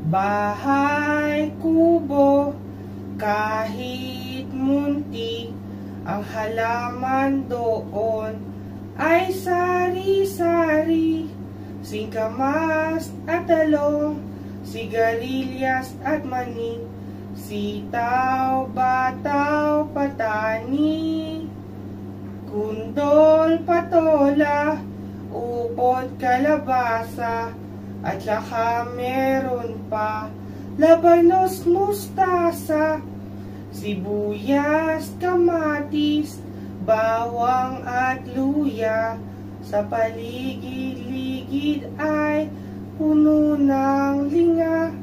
Bahay kubo, kahit munti, ang halaman doon ay sari-sari. Singkamas at talong, sigarilyas at mani, sitaw, bataw, patani, kundol, patola, upod, kalabasa, at saka meron pa labanos, mustasa, sibuyas, kamatis, bawang at luya. Sa paligid-ligid ay puno ng linga.